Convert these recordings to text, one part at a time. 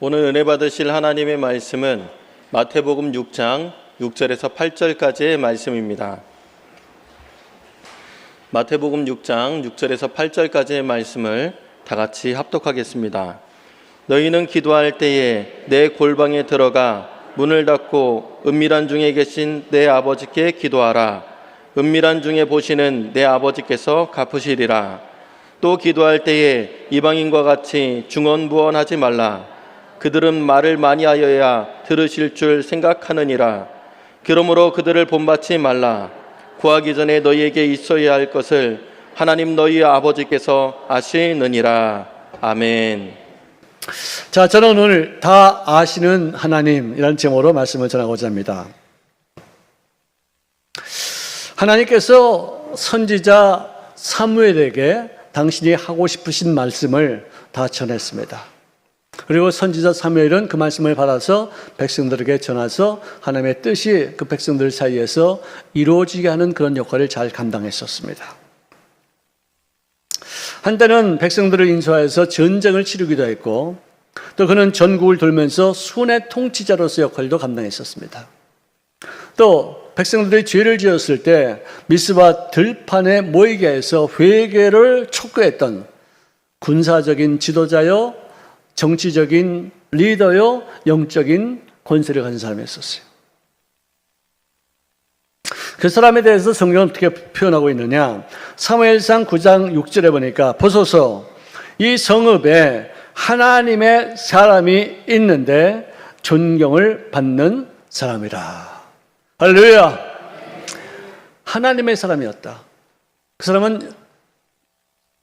오늘 은혜 받으실 하나님의 말씀은 마태복음 6장 6절에서 8절까지의 말씀입니다. 마태복음 6장 6절에서 8절까지의 말씀을 다 같이 합독하겠습니다. 너희는 기도할 때에 내 골방에 들어가 문을 닫고 은밀한 중에 계신 내 아버지께 기도하라. 은밀한 중에 보시는 내 아버지께서 갚으시리라. 또 기도할 때에 이방인과 같이 중언부언하지 말라. 그들은 말을 많이 하여야 들으실 줄 생각하느니라. 그러므로 그들을 본받지 말라. 구하기 전에 너희에게 있어야 할 것을 하나님 너희 아버지께서 아시느니라. 아멘. 자, 저는 오늘 다 아시는 하나님이라는 제목으로 말씀을 전하고자 합니다. 하나님께서 선지자 사무엘에게 당신이 하고 싶으신 말씀을 다 전했습니다. 그리고 선지자 사무엘은 그 말씀을 받아서 백성들에게 전해서 하나님의 뜻이 그 백성들 사이에서 이루어지게 하는 그런 역할을 잘 감당했었습니다. 한때는 백성들을 인수하여서 전쟁을 치르기도 했고, 또 그는 전국을 돌면서 수훈의 통치자로서 역할도 감당했었습니다. 또 백성들이 죄를 지었을 때 미스바 들판에 모이게 해서 회개를 촉구했던 군사적인 지도자요, 정치적인 리더요, 영적인 권세를 가진 사람이었었어요. 그 사람에 대해서 성경은 어떻게 표현하고 있느냐? 사무엘상 9장 6절에 보니까 보소서 이 성읍에 하나님의 사람이 있는데 존경을 받는 사람이라. 할렐루야. 하나님의 사람이었다. 그 사람은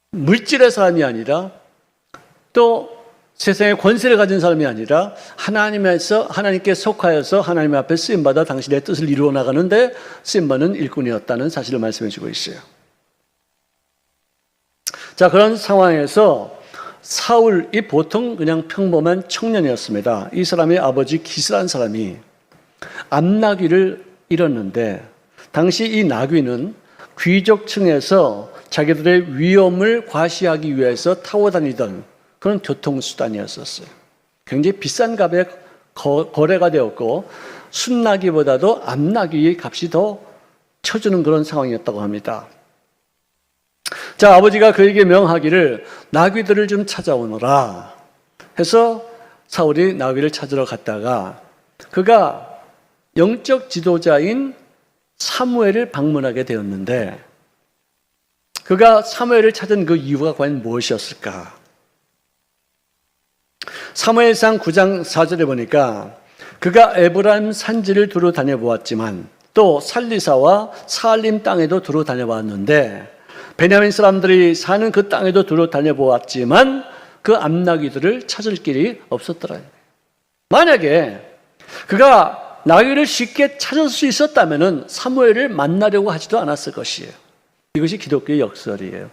물질의 사람이 아니라 또 세상에 권세를 가진 사람이 아니라 하나님께 속하여서 하나님 앞에 쓰임받아 당신의 뜻을 이루어 나가는데 쓰임받는 일꾼이었다는 사실을 말씀해 주고 있어요. 자, 그런 상황에서 사울이 보통 그냥 평범한 청년이었습니다. 이 사람의 아버지 기스라는 사람이 암나귀를 잃었는데, 당시 이 나귀는 귀족층에서 자기들의 위험을 과시하기 위해서 타고 다니던 그런 교통수단이었었어요. 굉장히 비싼 값에 거래가 되었고, 순나귀보다도 암나귀의 값이 더 쳐주는 그런 상황이었다고 합니다. 자, 아버지가 그에게 명하기를 나귀들을 좀 찾아오너라 해서 사울이 나귀를 찾으러 갔다가 그가 영적 지도자인 사무엘을 방문하게 되었는데, 그가 사무엘을 찾은 그 이유가 과연 무엇이었을까? 사무엘상 9장 4절에 보니까 그가 에브라임 산지를 두루 다녀보았지만 또 살리사와 사알림 땅에도 두루 다녀봤는데 베냐민 사람들이 사는 그 땅에도 두루 다녀보았지만 그 암나귀들을 찾을 길이 없었더라. 만약에 그가 나귀를 쉽게 찾을 수 있었다면 사무엘을 만나려고 하지도 않았을 것이에요. 이것이 기독교의 역설이에요.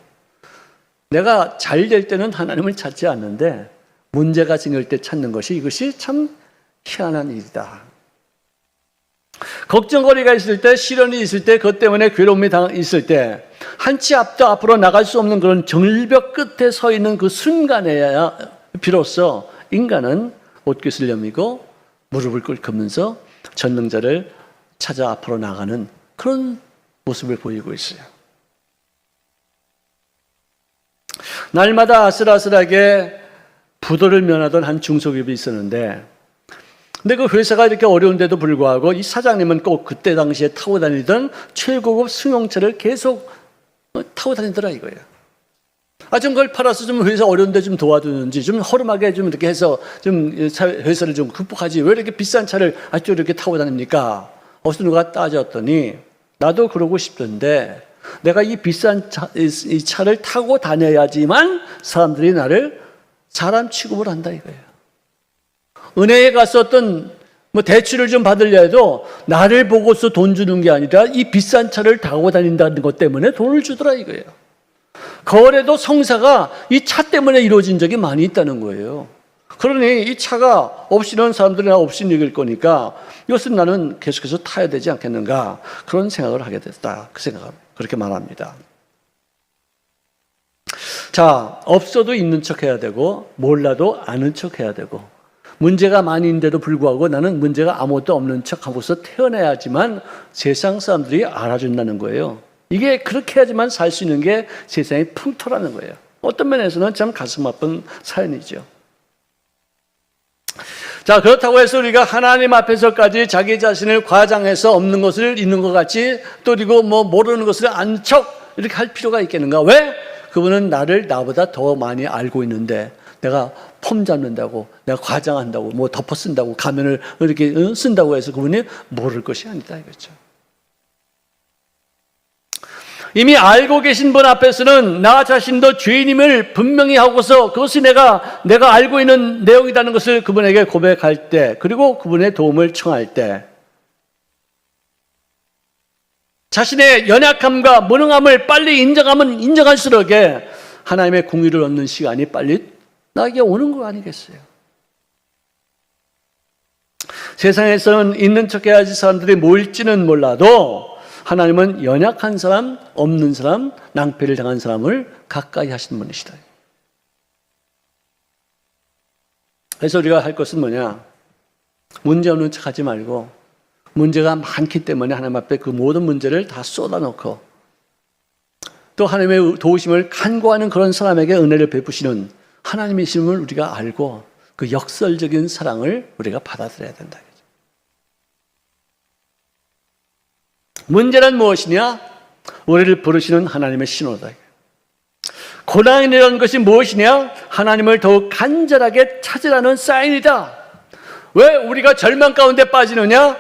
내가 잘 될 때는 하나님을 찾지 않는데 문제가 생길 때 찾는 것이, 이것이 참 희한한 일이다. 걱정거리가 있을 때, 시련이 있을 때, 그것 때문에 괴로움이 있을 때 한 치 앞도 앞으로 나갈 수 없는 그런 절벽 끝에 서 있는 그 순간에야 비로소 인간은 옷깃을 여미고 무릎을 꿇으면서 전능자를 찾아 앞으로 나가는 그런 모습을 보이고 있어요. 날마다 아슬아슬하게 부도를 면하던 한 중소기업이 있었는데, 근데 그 회사가 이렇게 어려운데도 불구하고 이 사장님은 꼭 그때 당시에 타고 다니던 최고급 승용차를 계속 타고 다니더라 이거예요. 좀 그걸 팔아서 좀 회사 어려운데 좀 도와주는지, 좀 허름하게 좀 이렇게 해서 좀 회사를 좀 극복하지, 왜 이렇게 비싼 차를 아직도 이렇게 타고 다닙니까? 어디서 누가 따졌더니 나도 그러고 싶던데 내가 이 비싼 이 차를 타고 다녀야지만 사람들이 나를 사람 취급을 한다 이거예요. 은행에 가서 어떤 대출을 좀 받으려 해도 나를 보고서 돈 주는 게 아니라 이 비싼 차를 타고 다닌다는 것 때문에 돈을 주더라 이거예요. 거래도 성사가 이 차 때문에 이루어진 적이 많이 있다는 거예요. 그러니 이 차가 없이는 사람들이 나 없이 이길 거니까 이것은 나는 계속해서 타야 되지 않겠는가, 그런 생각을 하게 됐다. 그 생각을 그렇게 말합니다. 자, 없어도 있는 척 해야 되고 몰라도 아는 척 해야 되고 문제가 많이 있는데도 불구하고 나는 문제가 아무것도 없는 척하고서 태어나야지만 세상 사람들이 알아준다는 거예요. 이게 그렇게 해야지만 살 수 있는 게 세상의 풍토라는 거예요. 어떤 면에서는 참 가슴 아픈 사연이죠. 자, 그렇다고 해서 우리가 하나님 앞에서까지 자기 자신을 과장해서 없는 것을 있는 것 같이 또 그리고 뭐 모르는 것을 안 척 이렇게 할 필요가 있겠는가? 왜? 그분은 나를 나보다 더 많이 알고 있는데 내가 폼 잡는다고, 내가 과장한다고, 뭐 덮어 쓴다고, 가면을 이렇게 쓴다고 해서 그분이 모를 것이 아니다 이거죠. 이미 알고 계신 분 앞에서는 나 자신도 죄인임을 분명히 하고서 그것이 내가 알고 있는 내용이라는 것을 그분에게 고백할 때, 그리고 그분의 도움을 청할 때, 자신의 연약함과 무능함을 빨리 인정하면 인정할수록에 하나님의 공의를 얻는 시간이 빨리 나에게 오는 거 아니겠어요? 세상에서는 있는 척해야지 사람들이 모일지는 몰라도 하나님은 연약한 사람, 없는 사람, 낭패를 당한 사람을 가까이 하시는 분이시다. 그래서 우리가 할 것은 뭐냐? 문제 없는 척하지 말고 문제가 많기 때문에 하나님 앞에 그 모든 문제를 다 쏟아놓고 또 하나님의 도우심을 간구하는 그런 사람에게 은혜를 베푸시는 하나님이심을 우리가 알고 그 역설적인 사랑을 우리가 받아들여야 된다. 문제는 무엇이냐? 우리를 부르시는 하나님의 신호다. 고난이라는 것이 무엇이냐? 하나님을 더욱 간절하게 찾으라는 사인이다. 왜 우리가 절망 가운데 빠지느냐?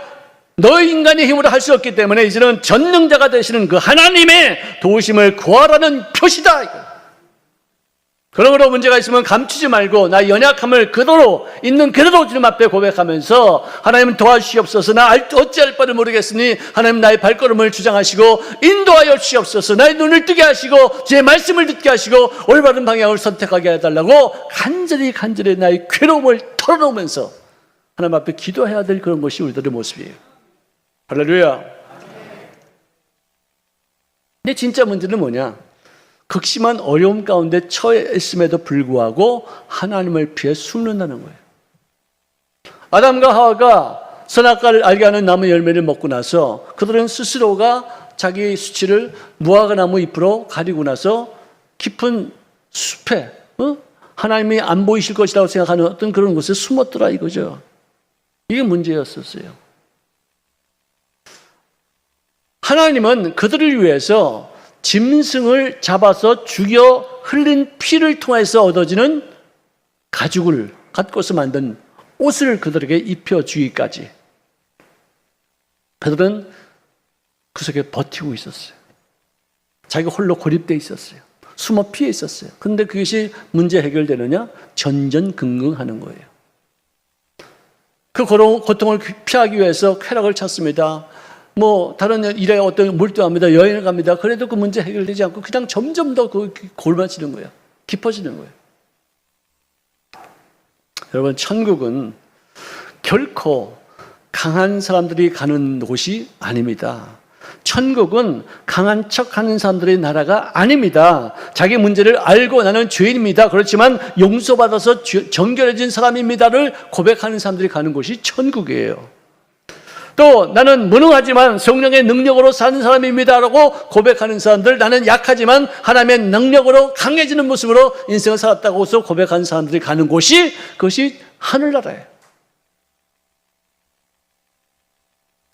너희 인간의 힘으로 할 수 없기 때문에 이제는 전능자가 되시는 그 하나님의 도우심을 구하라는 표시다. 그러므로 문제가 있으면 감추지 말고 나 연약함을 그대로 있는 그대로 주님 앞에 고백하면서 하나님 도와주시옵소서. 나 어찌할 바를 모르겠으니 하나님 나의 발걸음을 주장하시고 인도하여 주시옵소서. 나의 눈을 뜨게 하시고 제 말씀을 듣게 하시고 올바른 방향을 선택하게 해달라고 간절히 나의 괴로움을 털어놓으면서 하나님 앞에 기도해야 될 그런 것이 우리들의 모습이에요. 할렐루야. 근데 진짜 문제는 뭐냐? 극심한 어려움 가운데 처해 있음에도 불구하고 하나님을 피해 숨는다는 거예요. 아담과 하와가 선악과를 알게 하는 나무 열매를 먹고 나서 그들은 스스로가 자기 수치를 무화과 나무 잎으로 가리고 나서 깊은 숲에 하나님이 안 보이실 것이라고 생각하는 어떤 그런 곳에 숨었더라 이거죠. 이게 문제였었어요. 하나님은 그들을 위해서 짐승을 잡아서 죽여 흘린 피를 통해서 얻어지는 가죽을 갖고서 만든 옷을 그들에게 입혀주기까지 그들은 그 속에 버티고 있었어요. 자기가 홀로 고립되어 있었어요. 숨어 피해 있었어요. 그런데 그것이 문제 해결되느냐? 전전긍긍하는 거예요. 그 고통을 피하기 위해서 쾌락을 찾습니다. 뭐 다른 일에 어떤 몰두합니다. 여행을 갑니다. 그래도 그 문제 해결되지 않고 그냥 점점 더 골마지는 거예요. 깊어지는 거예요. 여러분, 천국은 결코 강한 사람들이 가는 곳이 아닙니다. 천국은 강한 척하는 사람들의 나라가 아닙니다. 자기 문제를 알고 나는 죄인입니다. 그렇지만 용서받아서 정결해진 사람입니다를 고백하는 사람들이 가는 곳이 천국이에요. 또 나는 무능하지만 성령의 능력으로 사는 사람입니다라고 고백하는 사람들, 나는 약하지만 하나님의 능력으로 강해지는 모습으로 인생을 살았다고 해서 고백하는 사람들이 가는 곳이 그것이 하늘나라예요.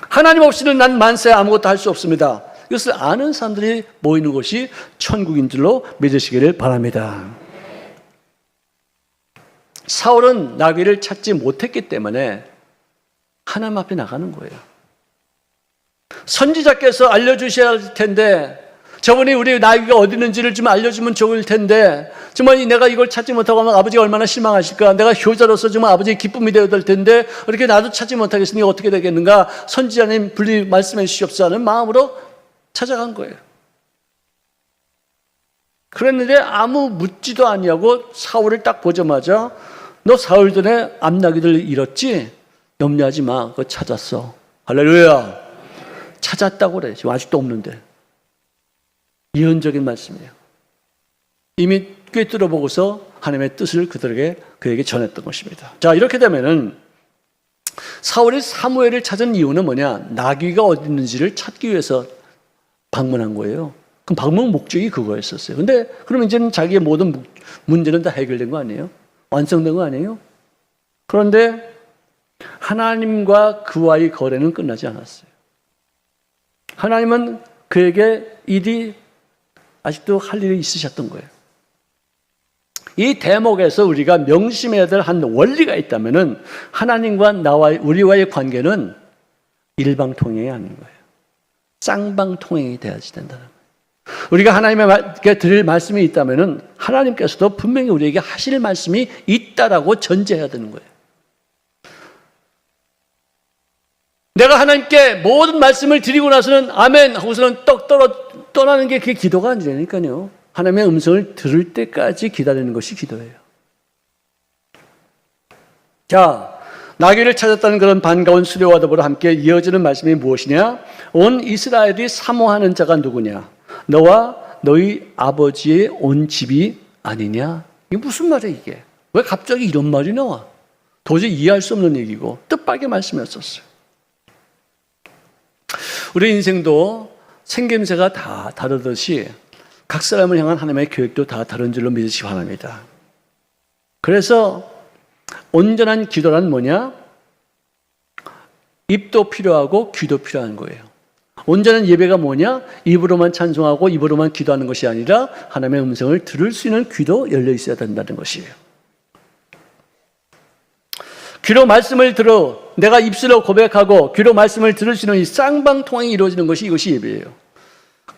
하나님 없이는 난 만세 아무것도 할 수 없습니다. 이것을 아는 사람들이 모이는 곳이 천국인 줄로 믿으시기를 바랍니다. 사울은 나귀를 찾지 못했기 때문에 하나님 앞에 나가는 거예요. 선지자께서 알려주셔야 할 텐데, 저분이 우리 나귀가 어디 있는지를 좀 알려주면 좋을 텐데, 정말 내가 이걸 찾지 못하고 하면 아버지가 얼마나 실망하실까? 내가 효자로서 정말 아버지의 기쁨이 되어야 될 텐데 이렇게 나도 찾지 못하겠으니 어떻게 되겠는가? 선지자님 분리 말씀해 주시옵소서 하는 마음으로 찾아간 거예요. 그랬는데 아무 묻지도 아니하고 사울을 딱 보자마자 너 사흘 전에 암나귀를 잃었지? 염려하지 마. 그거 찾았어. 할렐루야. 찾았다고 그래. 지금 아직도 없는데. 예언적인 말씀이에요. 이미 꿰뚫어 보고서 하나님의 뜻을 그에게 전했던 것입니다. 자, 이렇게 되면은 사울이 사무엘을 찾은 이유는 뭐냐? 나귀가 어디 있는지를 찾기 위해서 방문한 거예요. 그럼 방문 목적이 그거였었어요. 근데 그럼 이제는 자기의 모든 문제는 다 해결된 거 아니에요? 완성된 거 아니에요? 그런데 하나님과 그와의 거래는 끝나지 않았어요. 하나님은 그에게 일이 아직도 할 일이 있으셨던 거예요. 이 대목에서 우리가 명심해야 될 한 원리가 있다면은 하나님과 우리와의 관계는 일방통행이 아닌 거예요. 쌍방통행이 돼야지 된다는 거예요. 우리가 하나님께 드릴 말씀이 있다면은 하나님께서도 분명히 우리에게 하실 말씀이 있다라고 전제해야 되는 거예요. 내가 하나님께 모든 말씀을 드리고 나서는 아멘 하고서는 떠나는 게 그게 기도가 아니라니까요. 하나님의 음성을 들을 때까지 기다리는 것이 기도예요. 자, 나귀를 찾았다는 그런 반가운 수료와 더불어 함께 이어지는 말씀이 무엇이냐? 온 이스라엘이 사모하는 자가 누구냐? 너와 너희 아버지의 온 집이 아니냐? 이게 무슨 말이야 이게? 왜 갑자기 이런 말이 나와? 도저히 이해할 수 없는 얘기고 뜻밖의 말씀이었었어요. 우리 인생도 생김새가 다 다르듯이 각 사람을 향한 하나님의 계획도 다 다른 줄로 믿으시기 바랍니다. 그래서 온전한 기도란 뭐냐? 입도 필요하고 귀도 필요한 거예요. 온전한 예배가 뭐냐? 입으로만 찬송하고 입으로만 기도하는 것이 아니라 하나님의 음성을 들을 수 있는 귀도 열려 있어야 된다는 것이에요. 귀로 말씀을 들어 내가 입술로 고백하고 귀로 말씀을 들을 수 있는 이 쌍방통행이 이루어지는 것이 이것이 예배예요.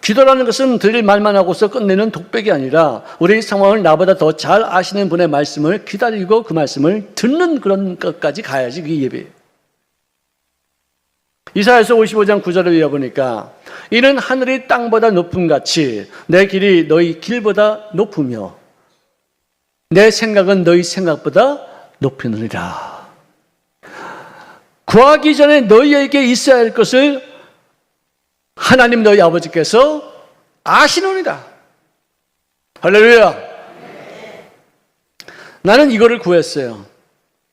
기도라는 것은 들릴 말만 하고서 끝내는 독백이 아니라 우리의 상황을 나보다 더 잘 아시는 분의 말씀을 기다리고 그 말씀을 듣는 그런 것까지 가야지 그게 예배예요. 이사야서 55장 9절을 읽어보니까 이는 하늘이 땅보다 높음 같이 내 길이 너희 길보다 높으며 내 생각은 너희 생각보다 높이느니라. 구하기 전에 너희에게 있어야 할 것을 하나님 너희 아버지께서 아시느니라. 할렐루야. 나는 이거를 구했어요.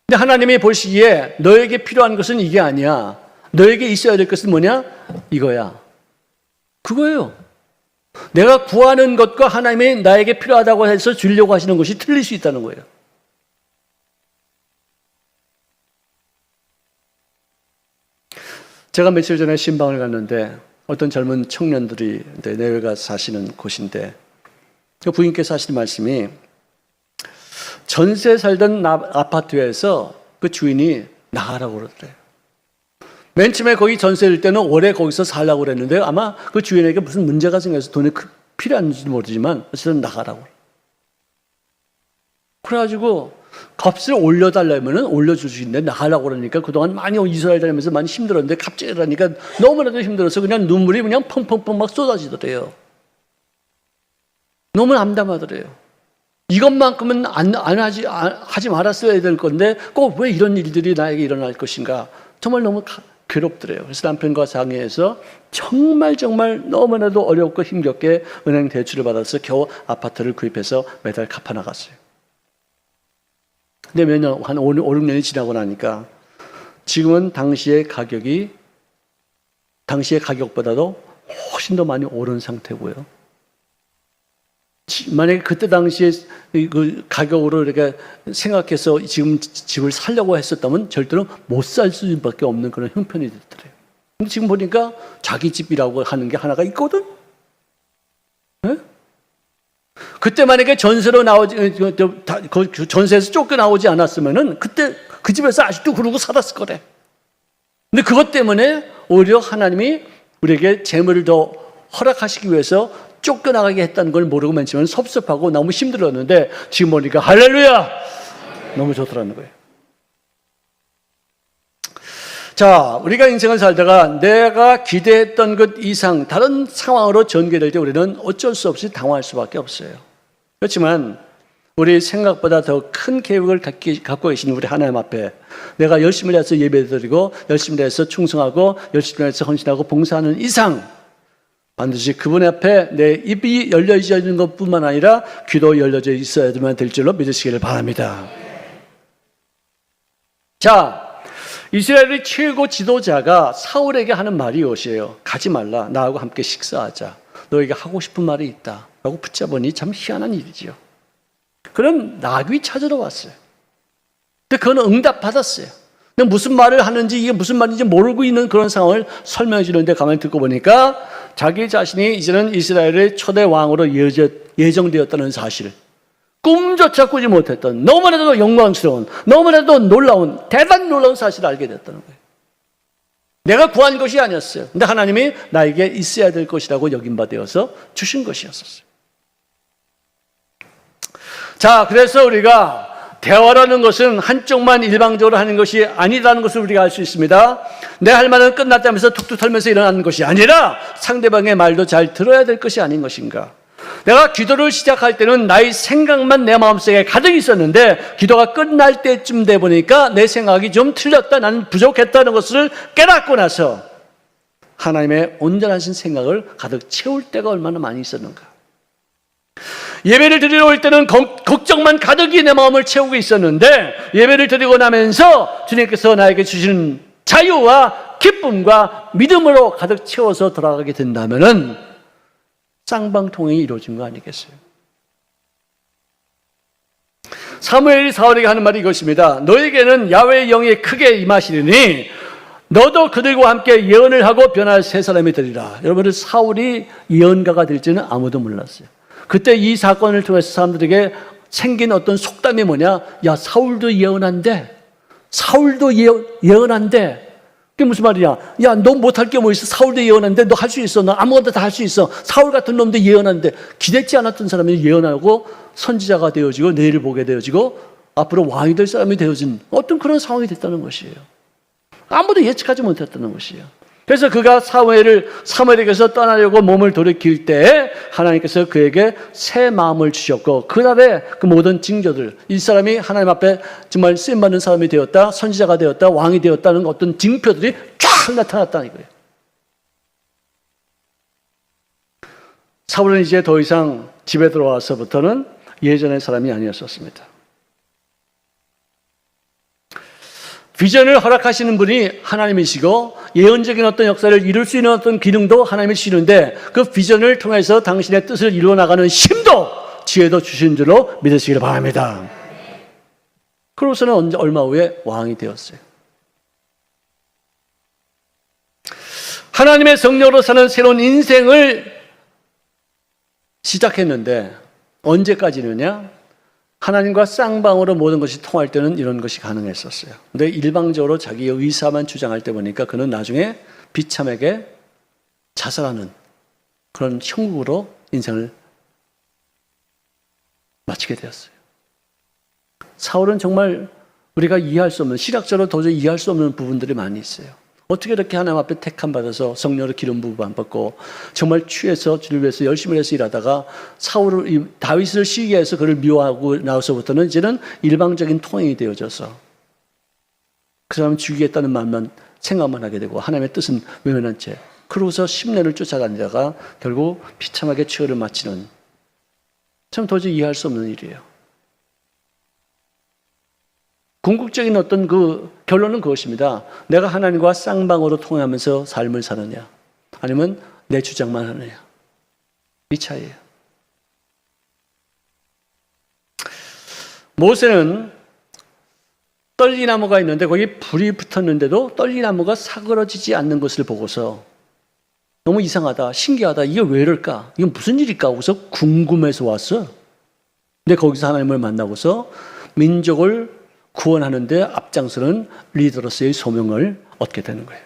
근데 하나님이 보시기에 너에게 필요한 것은 이게 아니야. 너에게 있어야 될 것은 뭐냐? 이거야. 그거예요. 내가 구하는 것과 하나님이 나에게 필요하다고 해서 주려고 하시는 것이 틀릴 수 있다는 거예요. 제가 며칠 전에 신방을 갔는데 어떤 젊은 청년들이 내외가 사시는 곳인데 그 부인께서 하시는 말씀이 전세 살던 아파트에서 그 주인이 나가라고 그러더래요. 맨 처음에 거기 전세일 때는 오래 거기서 살라고 그랬는데 아마 그 주인에게 무슨 문제가 생겨서 돈이 필요한지도 모르지만 어쨌든 나가라고. 그래가지고 값을 올려달라면 올려줄 수 있는데 나가려고 그러니까 그동안 많이 이스라엘 다니면서 많이 힘들었는데 갑자기 그러니까 너무나도 힘들어서 그냥 눈물이 그냥 펑펑펑 막 쏟아지더래요. 너무 남담하더래요. 이것만큼은 하지 말았어야 될 건데 꼭 왜 이런 일들이 나에게 일어날 것인가. 정말 너무 괴롭더래요. 그래서 남편과 상의해서 정말 너무나도 어렵고 힘겹게 은행 대출을 받아서 겨우 아파트를 구입해서 매달 갚아나갔어요. 근데 몇 년, 한 5, 6년이 지나고 나니까 지금은 당시의 가격보다도 훨씬 더 많이 오른 상태고요. 만약에 그때 당시에 그 가격으로 이렇게 생각해서 지금 집을 살려고 했었다면 절대로 못 살 수밖에 없는 그런 형편이 됐더래요. 근데 지금 보니까 자기 집이라고 하는 게 하나가 있거든? 네? 그때 만약에 전세로 전세에서 쫓겨나오지 않았으면은 그때 그 집에서 아직도 그러고 살았을 거래. 근데 그것 때문에 오히려 하나님이 우리에게 재물을 더 허락하시기 위해서 쫓겨나가게 했다는 걸 모르고 맨 처음에는 섭섭하고 너무 힘들었는데 지금 보니까 할렐루야! 너무 좋더라는 거예요. 자, 우리가 인생을 살다가 내가 기대했던 것 이상 다른 상황으로 전개될 때 우리는 어쩔 수 없이 당황할 수밖에 없어요. 그렇지만 우리 생각보다 더 큰 계획을 갖고 계신 우리 하나님 앞에 내가 열심히 해서 예배드리고 열심히 해서 충성하고 열심히 해서 헌신하고 봉사하는 이상 반드시 그분 앞에 내 입이 열려져 있는 것뿐만 아니라 귀도 열려져 있어야만 될 줄로 믿으시기를 바랍니다. 자, 이스라엘의 최고 지도자가 사울에게 하는 말이 이것이에요. 가지 말라. 나하고 함께 식사하자. 너에게 하고 싶은 말이 있다. 라고 붙잡으니 참 희한한 일이지요. 그는 나귀 찾으러 왔어요. 근데 그는 응답받았어요. 근데 무슨 말을 하는지 이게 무슨 말인지 모르고 있는 그런 상황을 설명해 주는데 가만히 듣고 보니까 자기 자신이 이제는 이스라엘의 초대 왕으로 예정되었다는 사실, 꿈조차 꾸지 못했던 너무나도 영광스러운, 너무나도 놀라운, 대단히 놀라운 사실을 알게 됐다는 거예요. 내가 구한 것이 아니었어요. 근데 하나님이 나에게 있어야 될 것이라고 여긴 바 되어서 주신 것이었었어요. 자, 그래서 우리가 대화라는 것은 한쪽만 일방적으로 하는 것이 아니라는 것을 우리가 알 수 있습니다. 내 할 말은 끝났다면서 툭툭 털면서 일어나는 것이 아니라 상대방의 말도 잘 들어야 될 것이 아닌 것인가. 내가 기도를 시작할 때는 나의 생각만 내 마음속에 가득 있었는데 기도가 끝날 때쯤 돼 보니까 내 생각이 좀 틀렸다, 나는 부족했다는 것을 깨닫고 나서 하나님의 온전하신 생각을 가득 채울 때가 얼마나 많이 있었는가. 예배를 드리러 올 때는 걱정만 가득히 내 마음을 채우고 있었는데 예배를 드리고 나면서 주님께서 나에게 주시는 자유와 기쁨과 믿음으로 가득 채워서 돌아가게 된다면은 쌍방통행이 이루어진 거 아니겠어요? 사무엘이 사울에게 하는 말이 이것입니다. 너에게는 야훼의 영이 크게 임하시리니 너도 그들과 함께 예언을 하고 변할 세 사람이 되리라. 여러분, 사울이 예언가가 될지는 아무도 몰랐어요. 그때 이 사건을 통해서 사람들에게 생긴 어떤 속담이 뭐냐? 야, 사울도 예언한대. 사울도 예언한대. 그게 무슨 말이냐? 야, 너 못할 게 뭐 있어? 사울도 예언한대. 너 할 수 있어. 너 아무것도 다 할 수 있어. 사울 같은 놈도 예언한대. 기대치 않았던 사람이 예언하고 선지자가 되어지고 내일을 보게 되어지고 앞으로 왕이 될 사람이 되어진 어떤 그런 상황이 됐다는 것이에요. 아무도 예측하지 못했다는 것이에요. 그래서 그가 사무엘에게서 떠나려고 몸을 돌이킬 때 하나님께서 그에게 새 마음을 주셨고 그 다음에 그 모든 징조들, 이 사람이 하나님 앞에 정말 쓰임받는 사람이 되었다, 선지자가 되었다, 왕이 되었다는 어떤 징표들이 쫙 나타났다는 거예요. 사울은 이제 더 이상 집에 들어와서부터는 예전의 사람이 아니었었습니다. 비전을 허락하시는 분이 하나님이시고 예언적인 어떤 역사를 이룰 수 있는 어떤 기능도 하나님이 주시는데 그 비전을 통해서 당신의 뜻을 이루어 나가는 힘도 지혜도 주신 줄로 믿으시기를 바랍니다. 그로서는 얼마 후에 왕이 되었어요. 하나님의 성령으로 사는 새로운 인생을 시작했는데 언제까지느냐? 하나님과 쌍방으로 모든 것이 통할 때는 이런 것이 가능했었어요. 근데 일방적으로 자기의 의사만 주장할 때 보니까 그는 나중에 비참하게 자살하는 그런 형국으로 인생을 마치게 되었어요. 사울은 정말 우리가 이해할 수 없는, 신학적으로 도저히 이해할 수 없는 부분들이 많이 있어요. 어떻게 이렇게 하나님 앞에 택함 받아서 성령으로 기름 부음 안 받고 정말 취해서 주를 위해서 열심히 해서 일하다가 다윗을 시기해서 그를 미워하고 나서부터는 이제는 일방적인 통행이 되어져서 그 사람은 죽이겠다는 마음만 생각만 하게 되고 하나님의 뜻은 외면한 채 그러고서 10년을 쫓아다니다가 결국 비참하게 최후를 마치는, 참 도저히 이해할 수 없는 일이에요. 궁극적인 어떤 그 결론은 그것입니다. 내가 하나님과 쌍방으로 통하면서 삶을 사느냐, 아니면 내 주장만 하느냐, 이 차이예요. 모세는 떨기나무가 있는데 거기 불이 붙었는데도 떨기나무가 사그러지지 않는 것을 보고서 너무 이상하다, 신기하다, 이게 왜 이럴까, 이건 무슨 일일까 하고서 궁금해서 왔어. 근데 거기서 하나님을 만나고서 민족을 구원하는데 앞장서는 리더로서의 소명을 얻게 되는 거예요.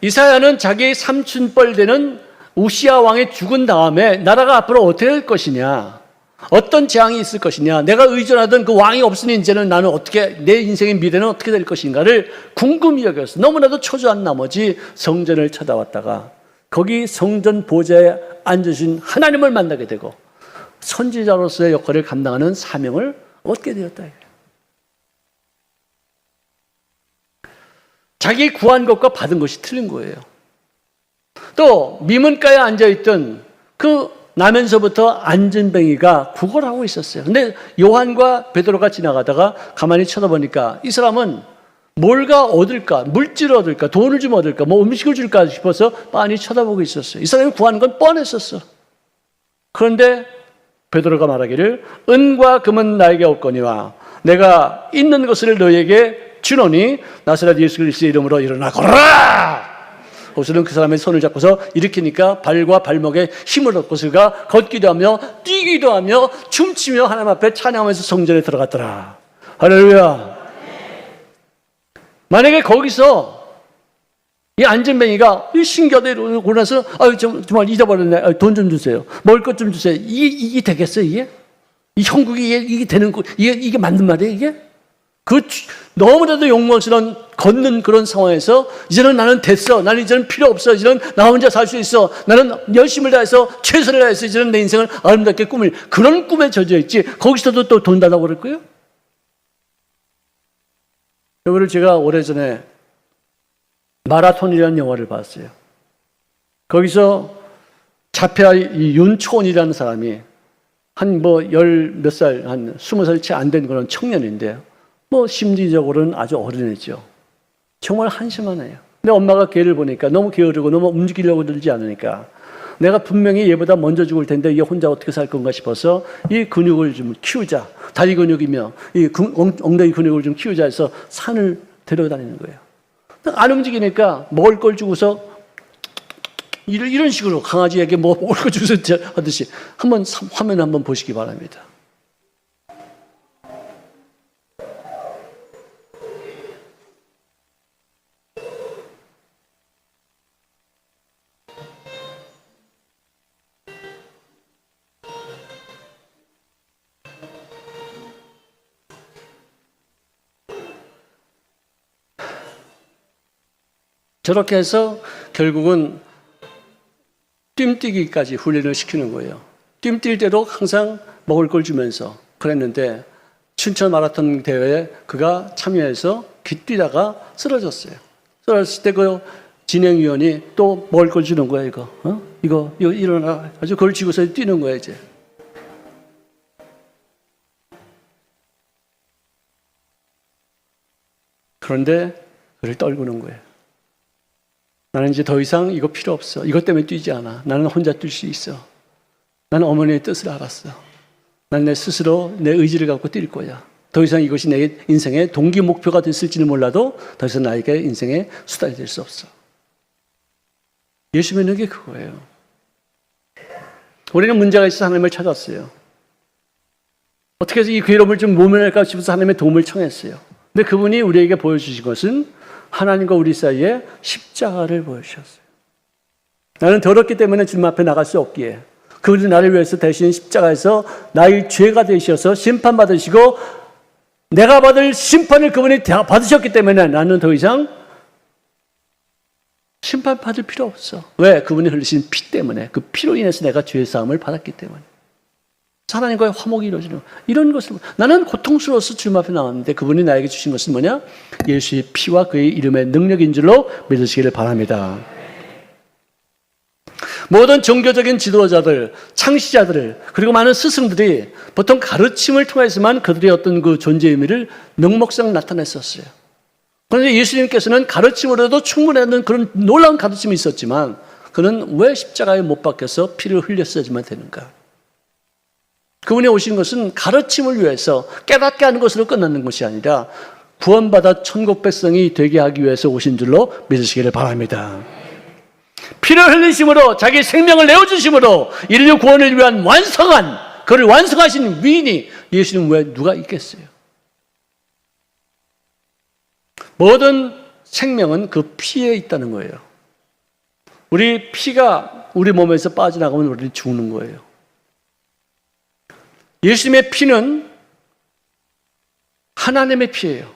이사야는 자기의 삼촌뻘 되는 우시야 왕이 죽은 다음에 나라가 앞으로 어떻게 될 것이냐, 어떤 재앙이 있을 것이냐, 내가 의존하던 그 왕이 없으니 이제는 나는 어떻게, 내 인생의 미래는 어떻게 될 것인가를 궁금히 여겨서 너무나도 초조한 나머지 성전을 찾아왔다가 거기 성전 보좌에 앉으신 하나님을 만나게 되고 선지자로서의 역할을 감당하는 사명을 얻게 되었다. 자기 구한 것과 받은 것이 틀린 거예요. 또 미문가에 앉아있던 그 나면서부터 안전뱅이가 구걸하고 있었어요. 근데 요한과 베드로가 지나가다가 가만히 쳐다보니까 이 사람은 뭘가 얻을까, 물질을 얻을까, 돈을 좀 얻을까, 뭐 음식을 줄까 싶어서 빤히 쳐다보고 있었어요. 이 사람이 구하는 건 뻔했었어. 그런데 베드로가 말하기를 은과 금은 나에게 없거니와 내가 있는 것을 너에게 주노니 나사렛 예수 그리스도의 이름으로 일어나 걸어라! 거기서는 그 사람의 손을 잡고서 일으키니까 발과 발목에 힘을 얻고 그가 걷기도 하며 뛰기도 하며 춤추며 하나님 앞에 찬양하면서 성전에 들어갔더라. 할렐루야. 만약에 거기서 이 안전뱅이가 신기하다 이러고 나서 정말 잊어버렸네. 돈 좀 주세요. 먹을 것 좀 주세요. 이게 되겠어요, 이게? 이 형국이 이게 되는 거, 이게 맞는 말이에요, 이게? 너무나도 욕망스러운 걷는 그런 상황에서 이제는 나는 됐어. 나는 이제는 필요 없어. 이제는 나 혼자 살 수 있어. 나는 열심을 다해서 최선을 다해서 이제는 내 인생을 아름답게 꾸밀 그런 꿈에 젖어 있지. 거기서도 또 돈 달라고 그럴 거예요? 이거를 제가 오래전에 마라톤이라는 영화를 봤어요. 거기서 자폐아 윤초원이라는 사람이 한 몇 살, 한 20살 채 안 된 그런 청년인데 심리적으로는 아주 어린애죠. 정말 한심하네요. 근데 엄마가 걔를 보니까 너무 게으르고 너무 움직이려고 들지 않으니까 내가 분명히 얘보다 먼저 죽을 텐데 얘 혼자 어떻게 살 건가 싶어서 이 근육을 좀 키우자. 다리 근육이며 이 엉덩이 근육을 좀 키우자 해서 산을 데려다니는 거예요. 안 움직이니까 먹을 걸 주고서 이런 식으로 강아지에게 먹을 걸 주고서 하듯이 한번 화면 한번 보시기 바랍니다. 저렇게 해서 결국은 뜀뛰기까지 훈련을 시키는 거예요. 뜀뛸 때도 항상 먹을 걸 주면서 그랬는데 춘천 마라톤 대회에 그가 참여해서 뛰다가 쓰러졌어요. 쓰러졌을 때 그 진행위원이 또 먹을 걸 주는 거야, 이거. 이거 일어나. 아주 그걸 쥐고서 뛰는 거야, 이제. 그런데 그를 떨구는 거예요. 나는 이제 더 이상 이거 필요 없어. 이것 때문에 뛰지 않아. 나는 혼자 뛸 수 있어. 나는 어머니의 뜻을 알았어. 난 내 스스로 내 의지를 갖고 뛸 거야. 더 이상 이것이 내 인생의 동기 목표가 됐을지는 몰라도 더 이상 나에게 인생의 수단이 될 수 없어. 예수 믿는 게 그거예요. 우리는 문제가 있어서 하나님을 찾았어요. 어떻게 해서 이 괴로움을 좀 모면할까 싶어서 하나님의 도움을 청했어요. 근데 그분이 우리에게 보여주신 것은 하나님과 우리 사이에 십자가를 보여주셨어요. 나는 더럽기 때문에 주님 앞에 나갈 수 없기에 그분이 나를 위해서 대신 십자가에서 나의 죄가 되셔서 심판받으시고 내가 받을 심판을 그분이 받으셨기 때문에 나는 더 이상 심판받을 필요 없어. 왜? 그분이 흘리신 피 때문에, 그 피로 인해서 내가 죄의 사함을 받았기 때문에. 하나님과의 화목이 이루어지는 이런 것을 나는 고통스러워서 주님 앞에 나왔는데 그분이 나에게 주신 것은 뭐냐? 예수의 피와 그의 이름의 능력인 줄로 믿으시기를 바랍니다. 모든 종교적인 지도자들, 창시자들 그리고 많은 스승들이 보통 가르침을 통해서만 그들의 어떤 그 존재 의미를 능목상 나타냈었어요. 그런데 예수님께서는 가르침으로도 충분한 그런 놀라운 가르침이 있었지만 그는 왜 십자가에 못 박혀서 피를 흘렸어야지만 되는가? 그분이 오신 것은 가르침을 위해서 깨닫게 하는 것으로 끝나는 것이 아니라 구원받아 천국 백성이 되게 하기 위해서 오신 줄로 믿으시기를 바랍니다. 피를 흘리심으로 자기 생명을 내어주심으로 인류 구원을 위한 완성한 그를 완성하신 위인이 예수님 외에 누가 있겠어요? 모든 생명은 그 피에 있다는 거예요. 우리 피가 우리 몸에서 빠져나가면 우리는 죽는 거예요. 예수님의 피는 하나님의 피예요.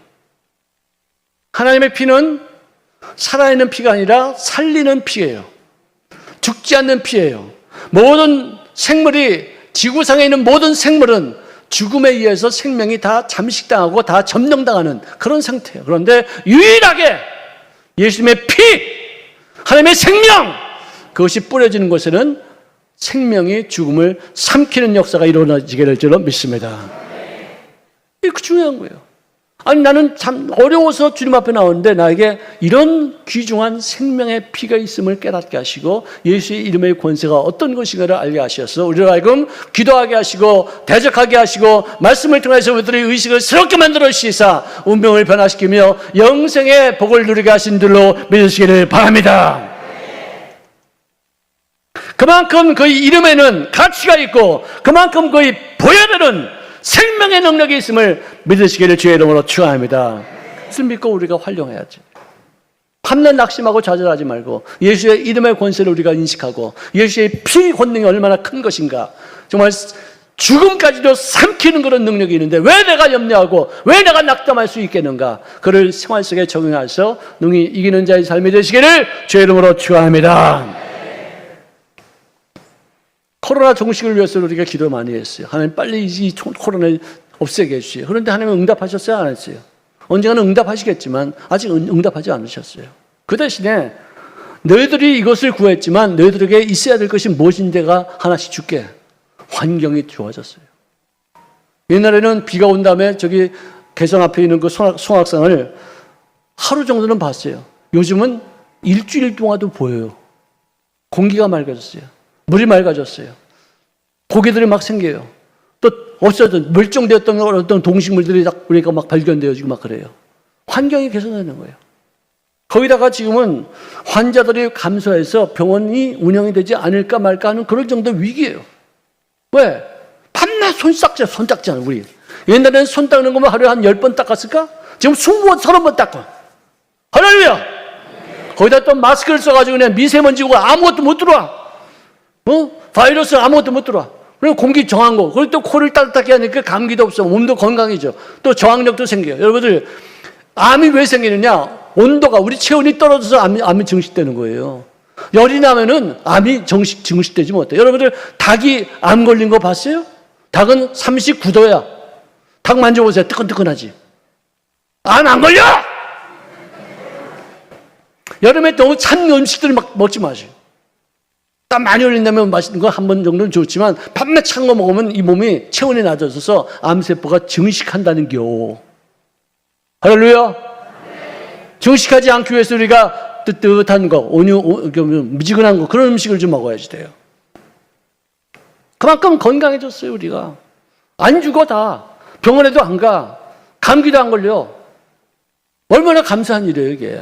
하나님의 피는 살아있는 피가 아니라 살리는 피예요. 죽지 않는 피예요. 모든 생물이 지구상에 있는 모든 생물은 죽음에 의해서 생명이 다 잠식당하고 다 점령당하는 그런 상태예요. 그런데 유일하게 예수님의 피, 하나님의 생명, 그것이 뿌려지는 곳에는 생명이 죽음을 삼키는 역사가 일어나지게 될 줄로 믿습니다. 이게 중요한 거예요. 아니 나는 참 어려워서 주님 앞에 나오는데 나에게 이런 귀중한 생명의 피가 있음을 깨닫게 하시고 예수의 이름의 권세가 어떤 것인가를 알게 하셔서 우리를 하여금 기도하게 하시고 대적하게 하시고 말씀을 통해서 우리들의 의식을 새롭게 만들어 주시사 운명을 변화시키며 영생의 복을 누리게 하신 줄로 믿으시기를 바랍니다. 그만큼 그 이름에는 가치가 있고 그만큼 그 보혈에는 생명의 능력이 있음을 믿으시기를 주의 이름으로 축원합니다. 그것을 믿고 우리가 활용해야죠. 밤낮 낙심하고 좌절하지 말고 예수의 이름의 권세를 우리가 인식하고 예수의 피 권능이 얼마나 큰 것인가, 정말 죽음까지도 삼키는 그런 능력이 있는데 왜 내가 염려하고 왜 내가 낙담할 수 있겠는가, 그를 생활 속에 적용해서 능히 이기는 자의 삶이 되시기를 주의 이름으로 축원합니다. 코로나 종식을 위해서 우리가 기도 많이 했어요. 하나님 빨리 이 코로나를 없애게 해주세요. 그런데 하나님은 응답하셨어요? 안 했어요? 언젠가는 응답하시겠지만 아직 응답하지 않으셨어요. 그 대신에 너희들이 이것을 구했지만 너희들에게 있어야 될 것이 무엇인데가 하나씩 줄게. 환경이 좋아졌어요. 옛날에는 비가 온 다음에 저기 개성 앞에 있는 그 송악산을 하루 정도는 봤어요. 요즘은 일주일 동안도 보여요. 공기가 맑아졌어요. 물이 맑아졌어요. 고기들이 막 생겨요. 또 없어졌던 멸종되었던 어떤 동식물들이 우리가 막 발견되어지고 막 그래요. 환경이 개선되는 거예요. 거기다가 지금은 환자들이 감소해서 병원이 운영이 되지 않을까 말까 하는 그럴 정도 위기예요. 왜? 밤낮 손 닦잖아 우리. 옛날에는 손 닦는 거면 하루에 한 10번 닦았을까? 지금 20번, 30번 닦아. 할렐루야! 거기다 또 마스크를 써가지고 그냥 미세먼지고 아무것도 못 들어와. 바이러스 아무것도 못 들어와. 그리고 공기 정한 거. 그리고 또 코를 따뜻하게 하니까 감기도 없어. 몸도 건강해져. 또 저항력도 생겨요. 여러분들, 암이 왜 생기느냐? 온도가, 우리 체온이 떨어져서 암이 증식되는 거예요. 열이 나면은 암이 증식되지 못해. 여러분들, 닭이 암 걸린 거 봤어요? 닭은 39도야. 닭 만져보세요. 뜨끈뜨끈하지. 암 안 걸려! 여름에 너무 찬 음식들 막 먹지 마세요. 땀 많이 흘린다면 맛있는 거 한 번 정도는 좋지만 밤낮 찬 거 먹으면 이 몸이 체온이 낮아져서 암세포가 증식한다는 겨. 할렐루야. 증식하지 않기 위해서 우리가 뜨뜻한 거, 미지근한 거, 그런 음식을 좀 먹어야지 돼요. 그만큼 건강해졌어요 우리가. 안 죽어 다. 병원에도 안 가. 감기도 안 걸려. 얼마나 감사한 일이에요 이게.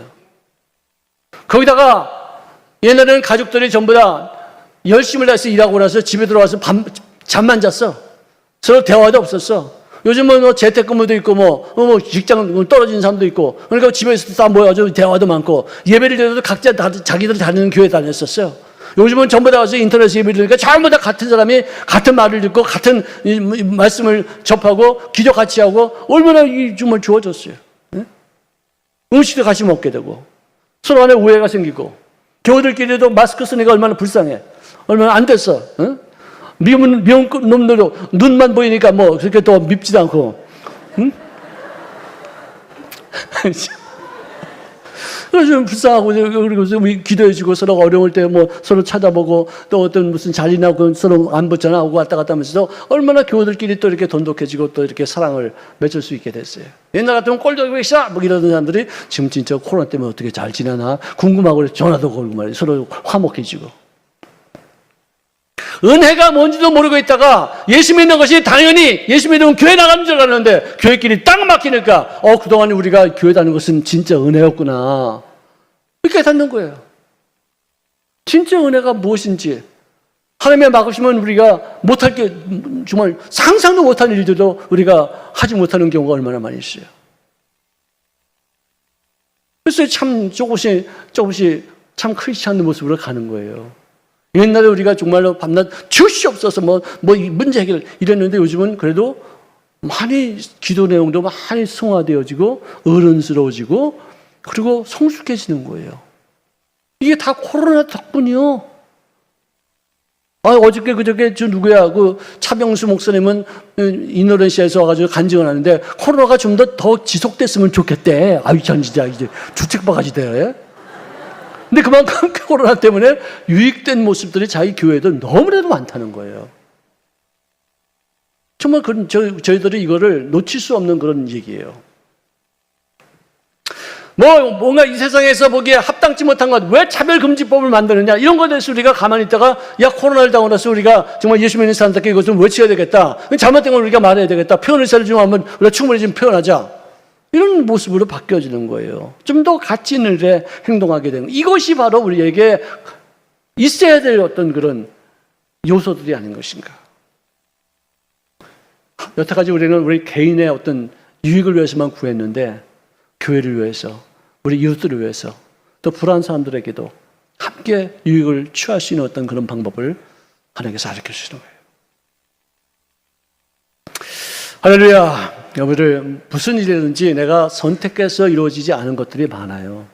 거기다가 옛날에는 가족들이 전부 다 열심을 다해서 일하고 나서 집에 들어와서 잠만 잤어. 서로 대화도 없었어. 요즘은 뭐 재택근무도 있고 뭐 직장 떨어진 사람도 있고, 그러니까 집에서 다 모여서 대화도 많고, 예배를 드려도 각자 자기들 다니는 교회 다녔었어요. 요즘은 전부 다 와서 인터넷 예배를 드리니까 전부 다 같은 사람이 같은 말을 듣고 같은 말씀을 접하고 기도 같이 하고, 얼마나 정말 좋아졌어요. 네? 음식도 같이 먹게 되고 서로 간에 우애가 생기고, 교우들끼리도 마스크 쓰니까 얼마나 불쌍해. 얼마나 안 됐어. 응? 미운 놈들도 눈만 보이니까 뭐 그렇게 또 밉지도 않고. 응? 그래서 좀 불쌍하고, 그리고 우리 기도해주고 서로 어려울 때 뭐 서로 찾아보고, 또 어떤 무슨 자리나 서로 안부 전화하고 왔다 갔다 하면서 얼마나 교우들끼리 또 이렇게 돈독해지고 또 이렇게 사랑을 맺을 수 있게 됐어요. 옛날 같으면 꼴도 보기 싫어! 뭐 이러던 사람들이 지금 진짜 코로나 때문에 어떻게 잘 지내나 궁금하고 그래서 전화도 걸고 말이에요. 서로 화목해지고. 은혜가 뭔지도 모르고 있다가 예수 믿는 것이 당연히 예수 믿으면 교회 나가는 줄 알았는데 교회끼리 딱 막히니까 그동안 우리가 교회 다니는 것은 진짜 은혜였구나. 이렇게 닫는 거예요. 진짜 은혜가 무엇인지 하나님의 막으시면 우리가 못할 게 정말 상상도 못한 일들도 우리가 하지 못하는 경우가 얼마나 많이 있어요. 그래서 참 조금씩 참 크리스찬의 모습으로 가는 거예요. 옛날에 우리가 정말로 밤낮 주시옵소서 뭐 문제 해결 이랬는데 요즘은 그래도 많이 기도 내용도 많이 승화되어지고 어른스러워지고 그리고 성숙해지는 거예요. 이게 다 코로나 덕분이요. 어저께 그저께 저 누구야 그 차병수 목사님은 인도네시아에서 와가지고 간증을 하는데 코로나가 좀 더 지속됐으면 좋겠대. 전 진짜 이제 주책바가지 돼. 근데 그만큼 코로나 때문에 유익된 모습들이 자기 교회도 너무나도 많다는 거예요. 정말 저희들이 이거를 놓칠 수 없는 그런 얘기예요. 뭔가 이 세상에서 보기에 합당치 못한 것, 왜 차별금지법을 만드느냐, 이런 것에 대해서 우리가 가만히 있다가, 코로나를 당하고 나서 우리가 정말 예수 믿는 사람들께 이것 좀 외쳐야 되겠다. 잘못된 걸 우리가 말해야 되겠다. 표현 의사를 좀 한번 우리가 충분히 좀 표현하자. 이런 모습으로 바뀌어지는 거예요. 좀 더 가치 있는 일에 행동하게 되는, 이것이 바로 우리에게 있어야 될 어떤 그런 요소들이 아닌 것인가. 여태까지 우리는 우리 개인의 어떤 유익을 위해서만 구했는데, 교회를 위해서, 우리 이웃들을 위해서, 또 불안한 사람들에게도 함께 유익을 취할 수 있는 어떤 그런 방법을 하나님께서 가르쳐 주시는 거예요. 할렐루야. 여러분들, 무슨 일이든지 내가 선택해서 이루어지지 않은 것들이 많아요.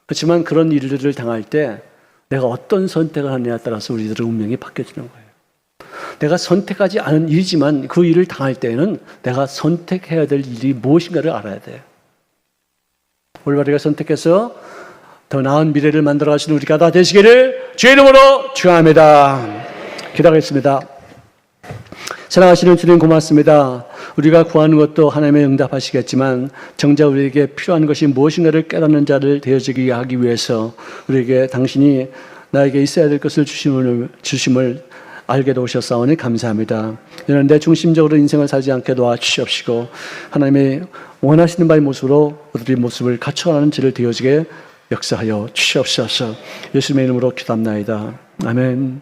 그렇지만 그런 일들을 당할 때 내가 어떤 선택을 하느냐에 따라서 우리들의 운명이 바뀌어지는 거예요. 내가 선택하지 않은 일이지만 그 일을 당할 때에는 내가 선택해야 될 일이 무엇인가를 알아야 돼요. 올바르게 선택해서 더 나은 미래를 만들어 가시는 우리가 다 되시기를 주의 이름으로 축원합니다. 기도하겠습니다. 사랑하시는 주님 고맙습니다. 우리가 구하는 것도 하나님의 응답하시겠지만 정작 우리에게 필요한 것이 무엇인가를 깨닫는 자를 되어지게 하기 위해서 우리에게 당신이 나에게 있어야 될 것을 주심을 알게 도우셨사오니 감사합니다. 이런 내 중심적으로 인생을 살지 않게 도와주시옵시고 하나님의 원하시는 바의 모습으로 우리의 모습을 갖춰가는 지를 되어지게 역사하여 주시옵소서. 예수님의 이름으로 기도합나이다. 아멘.